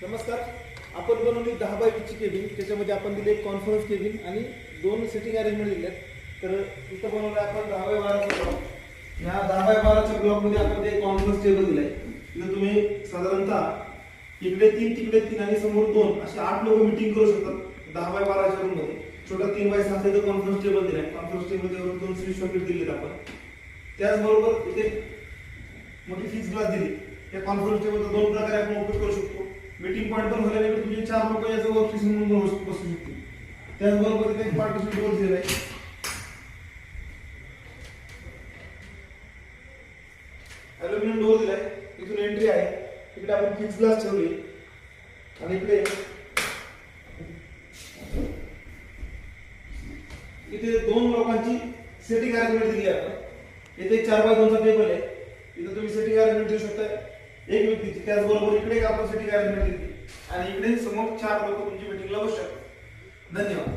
नमस्कार. आपण बनवली 10 बाय 20 ची केबिन. त्याच्यामध्ये आपण दिले एक कॉन्फरन्स केबिन आणि 2 सिटिंग अरेंजमेंट दिलेत. तर इथं बनवलं आपण 10 बाय 12 चा ब्लॉक. या 10 बाय 12 च्या ब्लॉक मध्ये आपण एक कॉन्फरन्स टेबल दिलाय. इथं तुम्ही साधारणतः इकडे 3 तिकडे 3 आणि समोर 2 असे 8 लोक मीटिंग करू शकतात 10 बाय 12 च्या रूम मध्ये. छोटा 3 बाय 6 चा कॉन्फरन्स टेबल दिलाय. कॉन्फरन्स टेबल वर 2 स्विच सॉकेट दिलेत आपण. त्याचबरोबर इथे मोठी फिक्स ग्लास दिली. या कॉन्फरन्स टेबलचा 2 प्रकारे आपण उपयोग करू शकतो. मीटिंग पॉइंट पण होण्यासाठी तुमचे 4 लोक याचा वर्क स्टेशन म्हणून बसू शकतील. त्याचबरोबर इथे एक पार्टिशन डोर दिलेला आहे. अॅल्युमिनियम डोर दिलाय. इथून एंट्री आहे. इकडे आपण फिक्स ग्लास ठेवले आणि इथे 2 लोकांची सेटिंग अरेंजमेंट दिली आहे आपण. इथे 4 बाय 2 चा टेबल आहे. इथे तुम्ही सेटिंग अरेंजमेंट देऊ शकता एक व्यक्तीची. त्याचबरोबर इकडे एक आपण सेटिंग अरेंजमेंट दिली आणि इकडे समोर 4 लोक तुमची मीटिंगला बसू शकतात. धन्यवाद.